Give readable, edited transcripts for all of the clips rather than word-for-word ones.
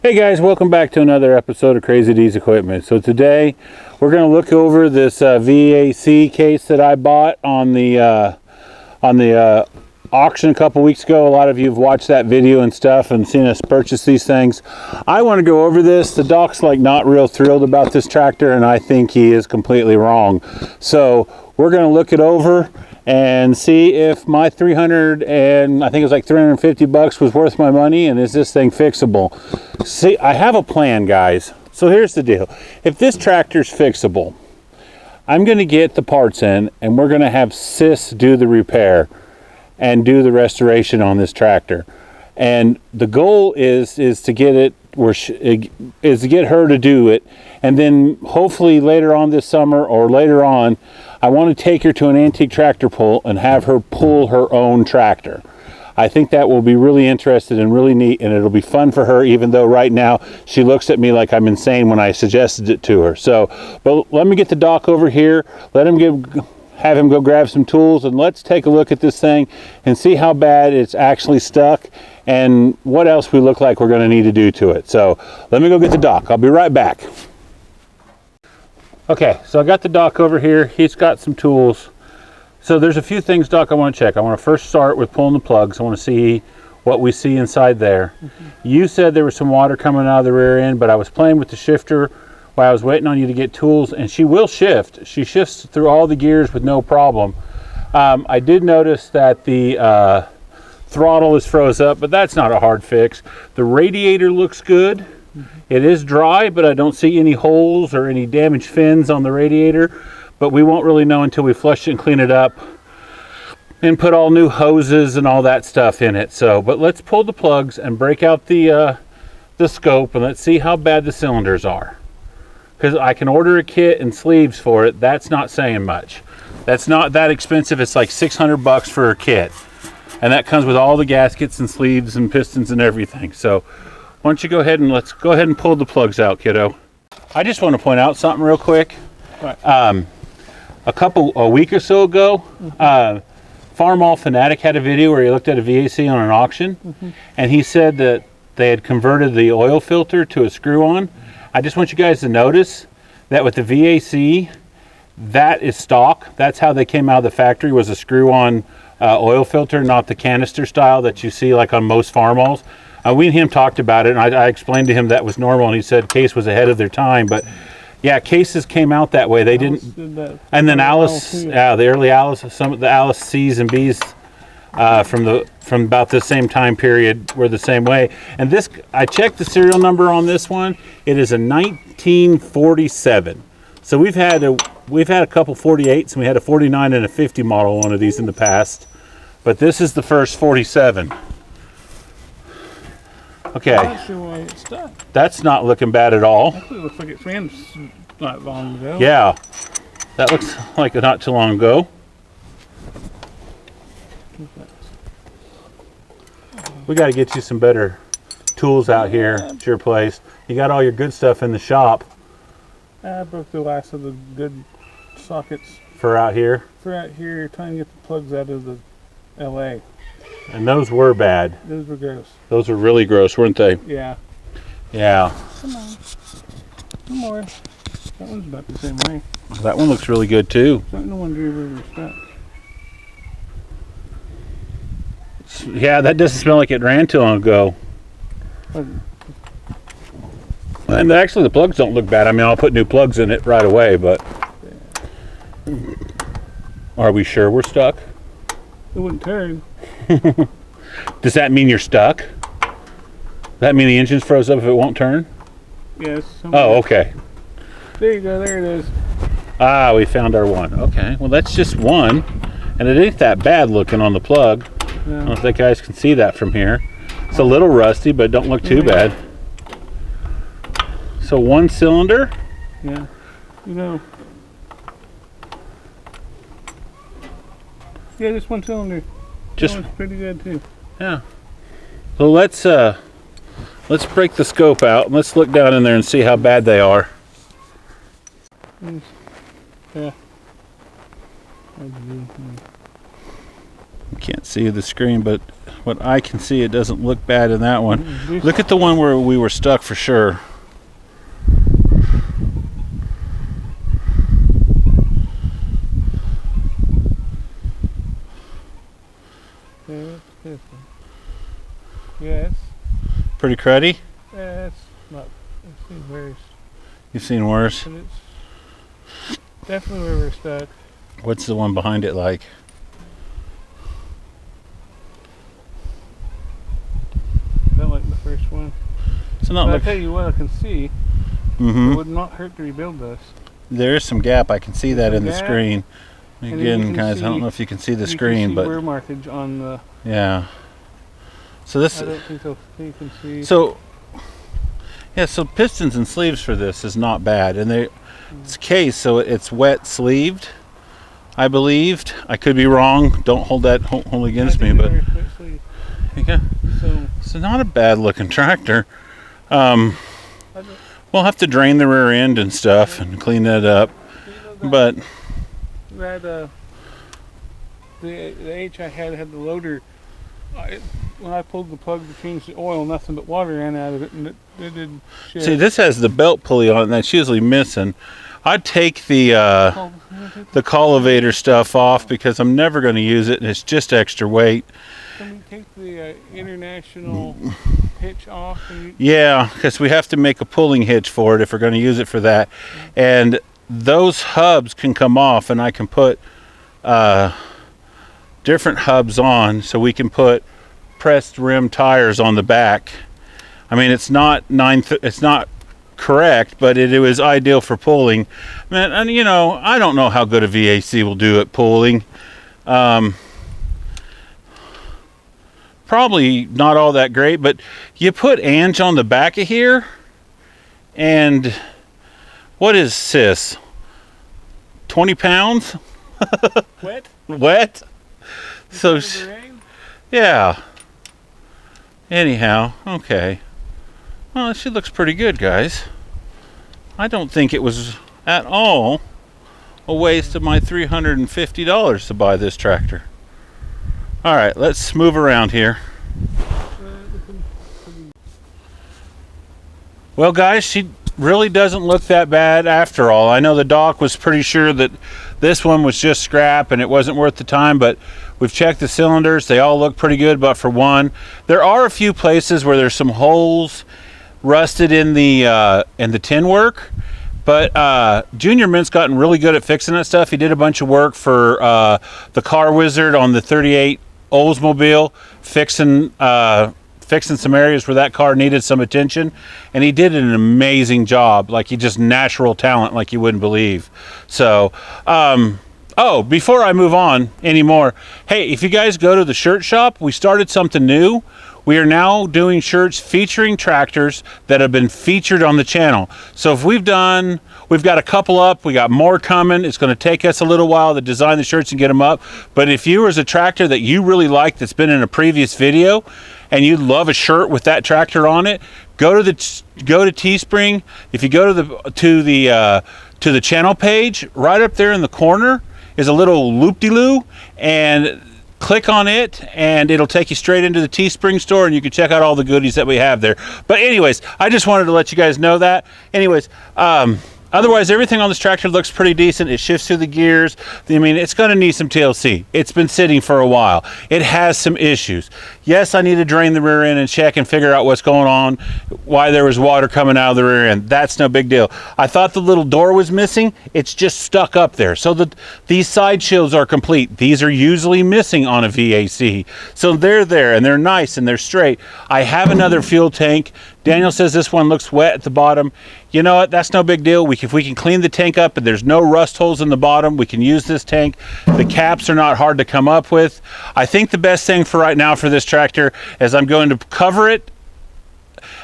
Hey guys, welcome back to another episode of Crazy D's Equipment. So today we're going to look over this VAC case that I bought on the auction a couple weeks ago. A lot of you have watched that video and stuff and seen us purchase these things. I want to go over this. The doc's like not real thrilled about this tractor, and I think he is completely wrong. So we're going to look it over and see if my 300 and I think it was like 350 bucks was worth my money, and is this thing fixable? See, I have a plan, guys. So here's the deal. If this tractor's fixable, I'm going to get the parts in and we're going to have Sis do the repair and do the restoration on this tractor. And the goal is to get it where is to get her to do it, and then hopefully later on this summer or later on I want to take her to an antique tractor pull and have her pull her own tractor. I think that will be really interesting and really neat, and it'll be fun for her, even though right now she looks at me like I'm insane when I suggested it to her. So, but let me get the doc over here, let him have him go grab some tools, and let's take a look at this thing and see how bad it's actually stuck and what else we look like we're going to need to do to it. So let me go get the doc. I'll be right back. Okay, so I got the doc over here. He's got some tools. So there's a few things, Doc, I want to check. I want to first start with pulling the plugs. I want to see what we see inside there. You said there was some water coming out of the rear end, but I was playing with the shifter while I was waiting on you to get tools, and she will shift. She shifts through all the gears with no problem. I did notice that the throttle is froze up, but that's not a hard fix. The radiator looks good. It is dry, but I don't see any holes or any damaged fins on the radiator. But we won't really know until we flush it and clean it up and put all new hoses and all that stuff in it. So, but let's pull the plugs and break out the scope, and let's see how bad the cylinders are. Because I can order a kit and sleeves for it. That's not saying much. That's not that expensive. It's like 600 bucks for a kit. And that comes with all the gaskets and sleeves and pistons and everything. So why don't you go ahead and let's go ahead and pull the plugs out, kiddo. I just want to point out something real quick. Right. A week or so ago, Farm All Fanatic had a video where he looked at a VAC on an auction, and he said that they had converted the oil filter to a screw-on. I just want you guys to notice that with the VAC, that is stock. That's how they came out of the factory, was a screw-on oil filter, not the canister style that you see like on most Farm Alls. We and him talked about it, and I explained to him that was normal, and he said Case was ahead of their time, but yeah, Cases came out that way. They didn't, and then Alice, yeah, the early Alice, some of the Alice C's and B's from about the same time period were the same way. And this, I checked the serial number on this one. It is a 1947. So we've had a couple 48s, and we had a 49 and a 50 model one of these in the past, but this is the first 47. Okay. I'm not sure why it's stuck. That's not looking bad at all. Actually, it looks like it ran not long ago. Yeah, that looks like not too long ago. We got to get you some better tools out here at your place. You got all your good stuff in the shop. I broke the last of the good sockets. For out here? For out here, trying to get the plugs out of the LA. And those were bad. Those were gross. Those were really gross, weren't they? Yeah. Yeah. Come on. One more. That one's about the same way. That one looks really good too. No wonder we were stuck. Yeah, that doesn't smell like it ran too long ago. And actually the plugs don't look bad. I mean, I'll put new plugs in it right away, but are we sure we're stuck? It wouldn't turn. Does that mean you're stuck? Does that mean the engine's froze up if it won't turn? Yes. Oh, okay. There you go. There it is. Ah, we found our one. Okay. Well, that's just one. And it ain't that bad looking on the plug. No. I don't know if that guys can see that from here. It's a little rusty, but it don't look too bad. So one cylinder? Yeah. You know. Yeah, just one cylinder. Just that one's pretty good too. Yeah. So let's break the scope out and let's look down in there and see how bad they are. Yeah. You can't see the screen, but what I can see, it doesn't look bad in that one. Mm-hmm. Look at the one where we were stuck for sure. Yeah, that's this one. Yeah, Pretty cruddy. it's not. It's seen worse, You've seen worse. but it's definitely where we're stuck. What's the one behind it like? Not like the first one. So not But I look. tell you what, I can see. It Mm-hmm. would not hurt to rebuild this. There is some gap. I can see that in the Gap. screen. And then Again, you can guys, I don't see- know if you can see the You can screen, see but wear markage on the. yeah. So this. I don't think so. You can see. So yeah. So pistons and sleeves for this is not bad, and it's case, so it's wet sleeved. I believed. I could be wrong. Don't hold that hold against me, but yeah. So It's not a bad looking tractor. I don't, We'll have to drain the rear end and stuff and clean that up, but that the H I had the loader. When I pulled the plug to change the oil, nothing but water ran out of it, and it did shit. see, this has the belt pulley on it, and that's usually missing. I'd take the cultivator stuff off because I'm never going to use it, and it's just extra weight. Can we take the international hitch off? And Yeah, because we have to make a pulling hitch for it if we're going to use it for that. And those hubs can come off, and I can put different hubs on, so we can put pressed rim tires on the back. I mean, it's not it's not correct, but it was ideal for pulling. Man, and you know, I don't know how good a VAC will do at pulling. Probably not all that great, but you put Ange on the back of here, and what is this? 20 pounds? wet. Wet? So, Because of the rain? yeah. Anyhow, okay. Well, she looks pretty good, guys. I don't think it was at all a waste of my $350 to buy this tractor. All right, let's move around here. Well, guys, she really doesn't look that bad after all. I know the doc was pretty sure that this one was just scrap and it wasn't worth the time, but we've checked the cylinders. They all look pretty good, but for one, there are a few places where there's some holes rusted in the tin work. But Junior Mint's gotten really good at fixing that stuff. He did a bunch of work for the Car Wizard on the 38 Oldsmobile, fixing some areas where that car needed some attention, and he did an amazing job. Like, he just natural talent like you wouldn't believe. So oh, before I move on anymore, hey, if you guys go to the shirt shop, we started something new. We are now doing shirts featuring tractors that have been featured on the channel. So if we've got a couple up, we got more coming. It's going to take us a little while to design the shirts and get them up. But if you was a tractor that you really like that's been in a previous video and you love a shirt with that tractor on it, go to Teespring. If you go to the channel page, right up there in the corner is a little loop-de-loo, and click on it and it'll take you straight into the Teespring store, and you can check out all the goodies that we have there. But anyways, I just wanted to let you guys know that. Anyways, otherwise everything on this tractor looks pretty decent. It shifts through the gears. I mean, it's going to need some TLC. It's been sitting for a while. It has some issues. Yes, I need to drain the rear end and check and figure out what's going on, why there was water coming out of the rear end. That's no big deal. I thought the little door was missing. It's just stuck up there. So these side shields are complete. These are usually missing on a VAC. So they're there and they're nice and they're straight. I have another fuel tank. Daniel says this one looks wet at the bottom. You know what? That's no big deal. If we can clean the tank up and there's no rust holes in the bottom, we can use this tank. The caps are not hard to come up with. I think the best thing for right now for this tractor is I'm going to cover it.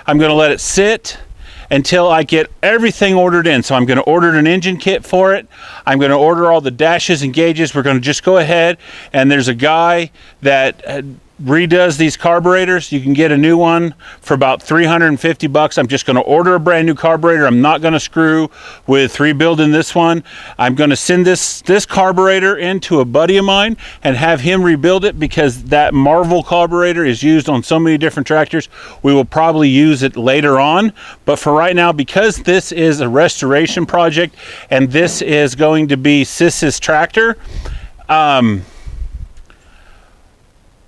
I'm going to let it sit until I get everything ordered in. So I'm going to order an engine kit for it. I'm going to order all the dashes and gauges. We're going to just go ahead, and there's a guy that redoes these carburetors. You can get a new one for about $350. I'm just going to order a brand new carburetor. I'm not going to screw with rebuilding this one. I'm going to send this carburetor into a buddy of mine and have him rebuild it, because that Marvel carburetor is used on so many different tractors. We will probably use it later on, but for right now, because this is a restoration project and this is going to be Sis's tractor,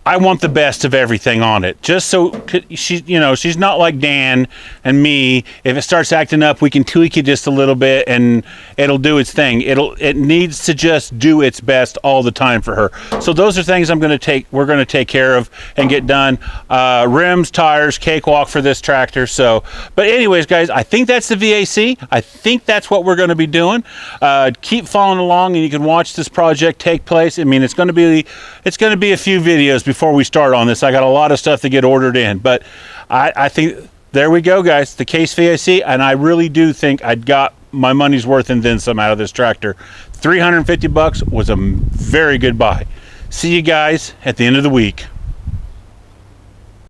I want the best of everything on it, just so she, you know, she's not like Dan and me. If it starts acting up, we can tweak it just a little bit and it'll do its thing. It needs to just do its best all the time for her. So those are things we're going to take care of and get done. Rims, tires, cakewalk for this tractor. So, but anyways, guys, I think that's the VAC. I think that's what we're going to be doing. Keep following along, and you can watch this project take place. I mean, it's going to be a few videos before we start on this. I got a lot of stuff to get ordered in, but I think there we go, guys. The Case VAC, and I really do think I got my money's worth and then some out of this tractor. $350 was a very good buy. See you guys at the end of the week.